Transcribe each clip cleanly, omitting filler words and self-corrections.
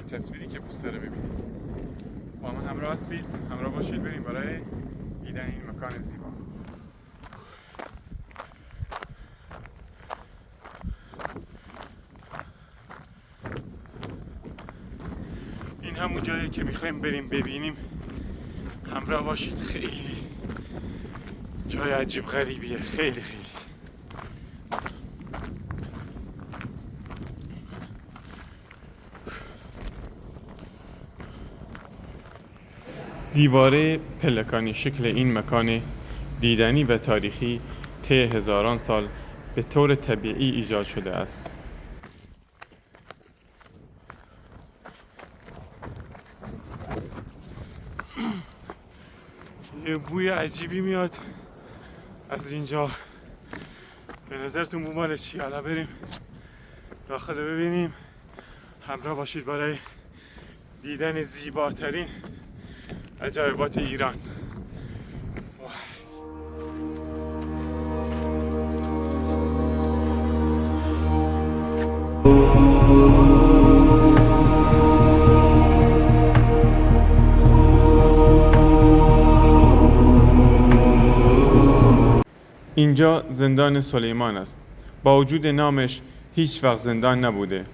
تصویری که دوست داره ببینید. با من همراه هستید، همراه باشید بریم برای دیدن این مکان زیبا. این همون جایی که میخوایم بریم ببینیم. همراه باشید. خیلی جای عجیب غریبیه، خیلی دیواره پلکانی شکل این مکان دیدنی و تاریخی طی هزاران سال به طور طبیعی ایجاد شده است. یه بوی عجیبی میاد از اینجا. به نظرتون بو مال چی؟ حالا بریم داخل ببینیم. همراه باشید برای دیدن زیباترین عجایبات ایران. اینجا زندان سلیمان است. با وجود نامش هیچ وقت زندان نبوده.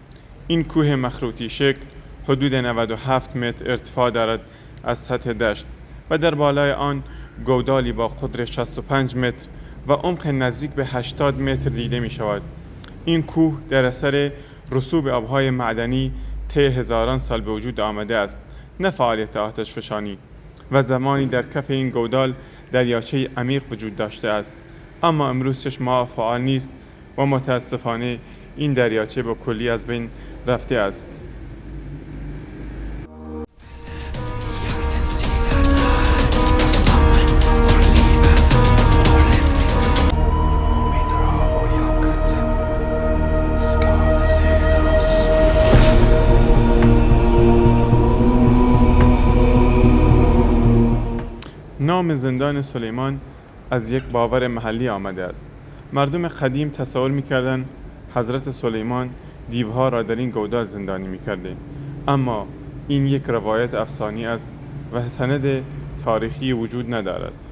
این کوه مخروطی شکل حدود 97 متر ارتفاع دارد از سطح دشت و در بالای آن گودالی با قطر 65 متر و عمق نزدیک به 80 متر دیده می شود. این کوه در اثر رسوب آبهای معدنی طی هزاران سال به وجود آمده است، نه فعالیت آتش فشانی، و زمانی در کف این گودال دریاچه عمیق وجود داشته است. اما امروز چشم ما فعال نیست و متاسفانه این دریاچه به کلی از بین رفته است. نام زندان سلیمان از یک باور محلی آمده است. مردم قدیم تصور می‌کردند حضرت سلیمان دیوها را در این گودال زندانی می‌کرده، اما این یک روایت افسانه‌ای است و سند تاریخی وجود ندارد.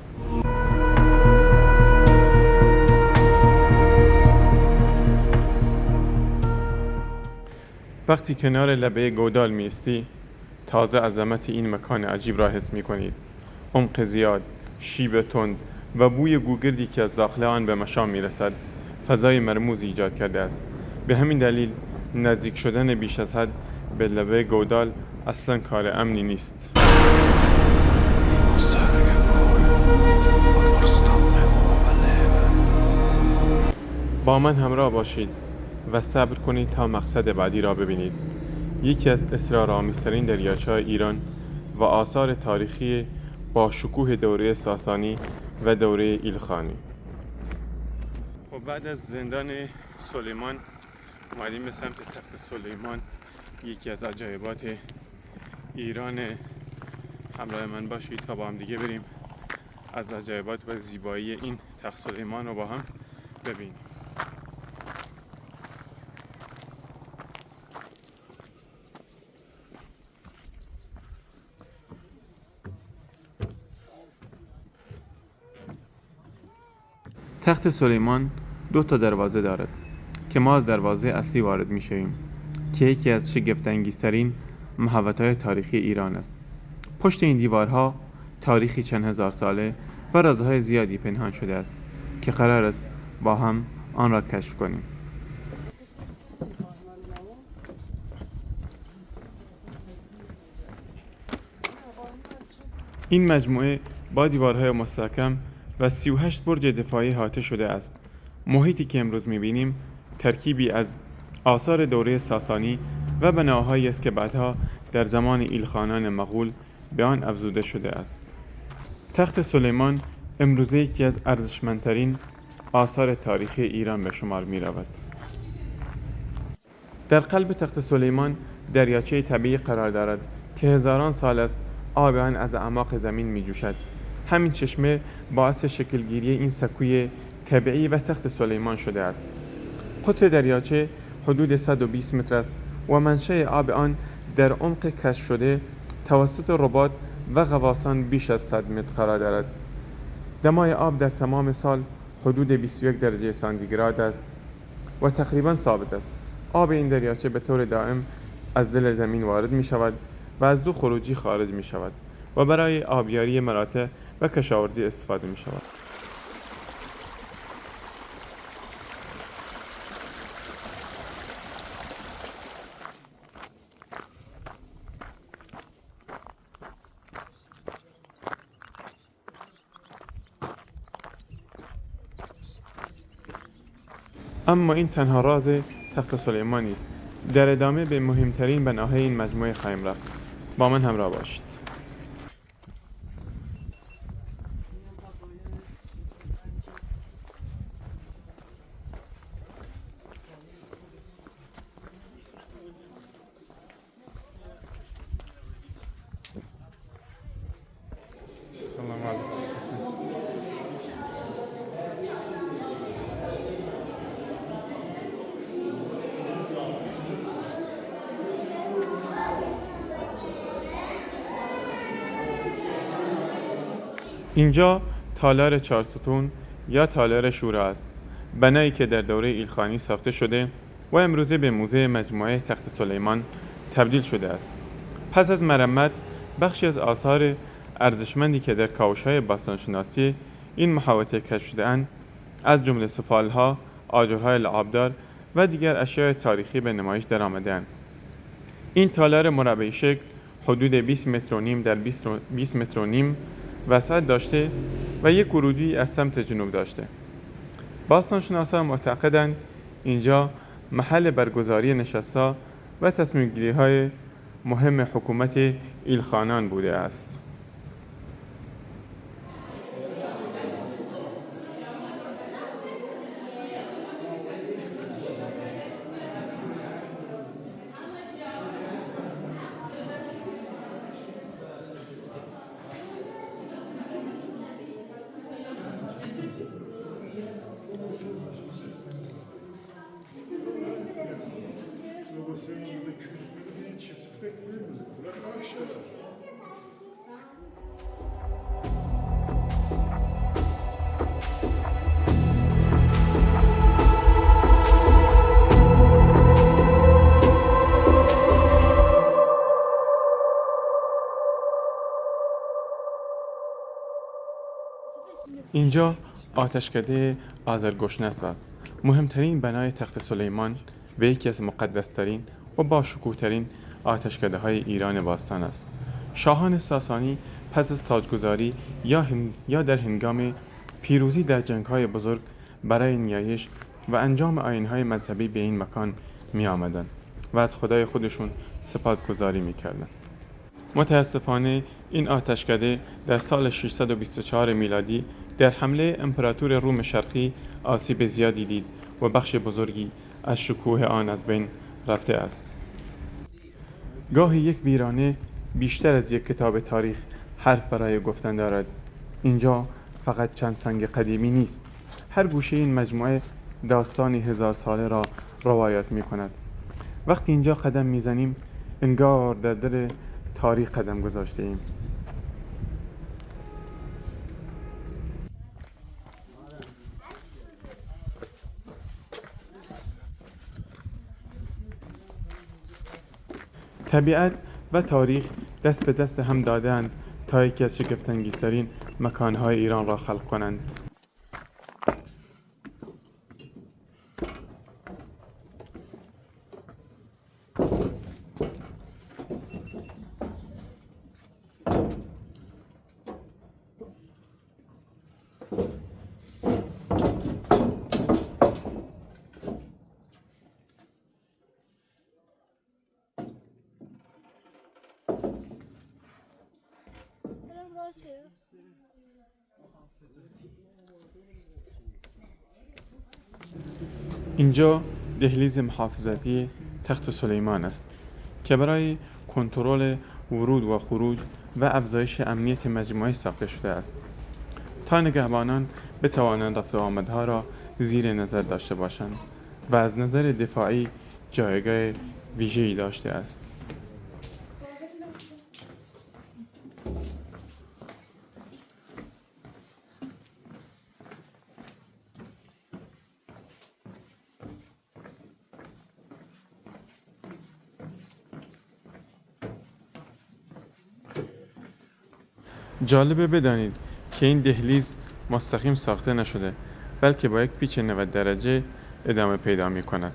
وقتی کنار لبه گودال می‌ایستی، تازه عظمت این مکان عجیب را حس می‌کنید. عمق زیاد، شیب تند و بوی گوگردی که از داخل آن به مشام میرسد فضای مرموز ایجاد کرده است. به همین دلیل نزدیک شدن بیش از حد به لبه گودال اصلا کار امنی نیست. با من همراه باشید و صبر کنید تا مقصد بعدی را ببینید. یکی از اسرارآمیزترین دریاچه‌های ایران و آثار تاریخی با شکوه دوره ساسانی و دوره ایلخانی. خب بعد از زندان سلیمان اومدیم به سمت تخت سلیمان، یکی از عجایبات ایران. همراه من باشید تا با هم دیگه بریم از عجایبات و زیبایی این تخت سلیمان رو با هم ببینیم. تخت سلیمان 2 دروازه دارد که ما از دروازه اصلی وارد می شویم که یکی از شگفت‌انگیزترین محوطه‌های تاریخی ایران است. پشت این دیوارها تاریخی چند هزار ساله و رازهای زیادی پنهان شده است که قرار است با هم آن را کشف کنیم. این مجموعه با دیوارهای مستحکم و 38 برج دفاعی احاطه شده است. محیطی که امروز می‌بینیم ترکیبی از آثار دوره ساسانی و بناهایی است که بعدها در زمان ایلخانان مغول به آن افزوده شده است. تخت سلیمان امروزه یکی از ارزشمندترین آثار تاریخی ایران به شمار می‌رود. در قلب تخت سلیمان دریاچه طبیعی قرار دارد که هزاران سال است آب آن از اعماق زمین می‌جوشد. همین چشمه باعث شکلگیری این سکوی طبیعی و تخت سلیمان شده است. قطر دریاچه حدود 120 متر است و منشأ آب آن در عمق کشف شده توسط ربات و غواصان بیش از 100 متر قرار دارد. دمای آب در تمام سال حدود 21 درجه سانتیگراد است و تقریبا ثابت است. آب این دریاچه به طور دائم از دل زمین وارد می شود و از دو خروجی خارج می شود و برای آبیاری مراتع و کشاورزی استفاده می شود. اما این تنها راز تخت سلیمان نیست. در ادامه به مهمترین بناهای این مجموعه خواهیم رفت. با من همراه باشید. سلام علیکم. اینجا تالار 4 ستون یا تالار شورا است، بنایی که در دوره ایلخانی ساخته شده و امروزه به موزه مجموعه تخت سلیمان تبدیل شده است. پس از مرمت، بخشی از آثار ارزشمندی که در کاوش‌های باستانشناسی این محوطه کشف شده‌اند، از جمله سفال‌ها، آجرهای لعابدار و دیگر اشیاء تاریخی به نمایش درآمده‌اند. این تالار مربعی شکل حدود 20 متر و نیم در 20 متر و نیم وسعت داشته و یک ورودی از سمت جنوب داشته. باستانشناسان معتقدند اینجا محل برگزاری نشست‌ها و تصمیم‌گیری‌های مهم حکومت ایلخانان بوده است. اینجا آتشکده آذرگشنه است، مهمترین بنای تخت سلیمان و یکی از مقدس‌ترین و باشکوه‌ترین آتشکده‌های ایران باستان است. شاهان ساسانی پس از تاجگذاری یا در هنگام پیروزی در جنگ‌های بزرگ برای نیایش و انجام آیین‌های مذهبی به این مکان می آمدند و از خدای خودشون سپاسگزاری می کردند. متاسفانه این آتشکده در سال 624 میلادی در حمله امپراتور روم شرقی آسیب زیادی دید و بخش بزرگی از شکوه آن از بین رفته است. گاهی یک ویرانه بیشتر از یک کتاب تاریخ حرف برای گفتن دارد. اینجا فقط چند سنگ قدیمی نیست. هر گوشه این مجموعه داستانی 1000 ساله را روایت می کند. وقتی اینجا قدم می زنیم انگار در دل تاریخ قدم گذاشته ایم. طبیعت و تاریخ دست به دست هم دادند تا یکی از شگفت‌انگیزترین مکانهای ایران را خلق کنند. اینجا دهلیز محافظتی تخت سلیمان است که برای کنترل ورود و خروج و افزایش امنیت مجموعه ساخته شده است تا نگهبانان بتوانند رفت و آمدها را زیر نظر داشته باشند و از نظر دفاعی جایگاه ویژه‌ای داشته است. جالبه بدانید که این دهلیز مستقیم ساخته نشده، بلکه با یک پیچ 90 درجه ادامه پیدا می کند.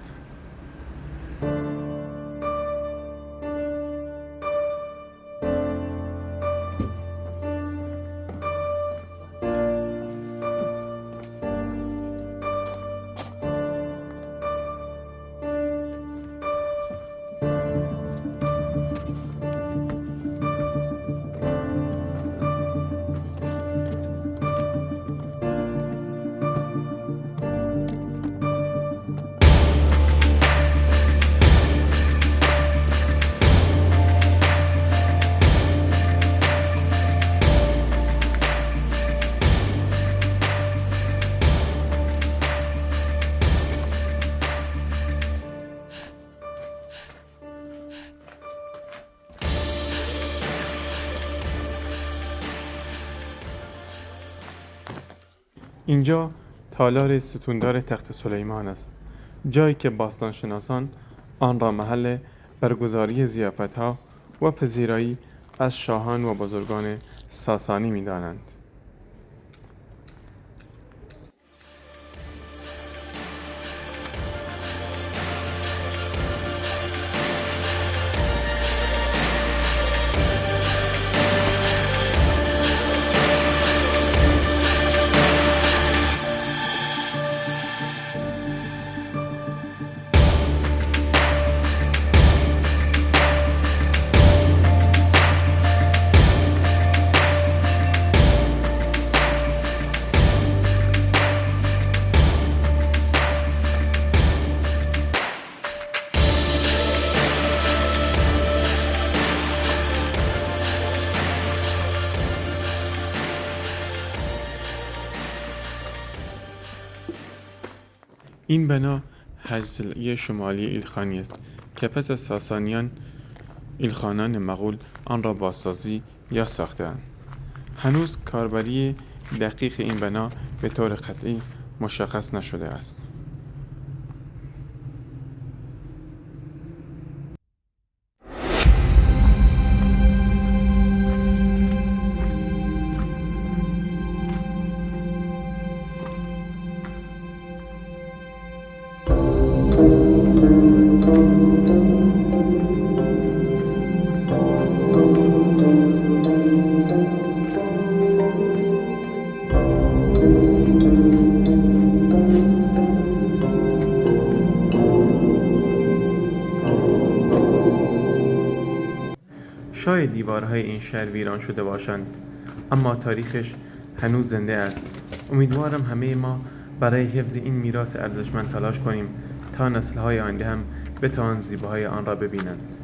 اینجا تالار ستوندار تخت سلیمان است، جایی که باستانشناسان آن را محل برگزاری ضیافت‌ها و پذیرایی از شاهان و بزرگان ساسانی می‌دانند. این بنا حجزیه شمالی ایلخانی است که پس از ساسانیان ایلخانان مغول آن را بازسازی یا ساخته‌اند. هنوز کاربری دقیق این بنا به طور قطعی مشخص نشده است. شاید دیوارهای این شهر ویران شده باشند، اما تاریخش هنوز زنده است. امیدوارم همه ما برای حفظ این میراث ارزشمند تلاش کنیم تا نسل‌های آینده هم بتوانند زیباهای آن را ببینند.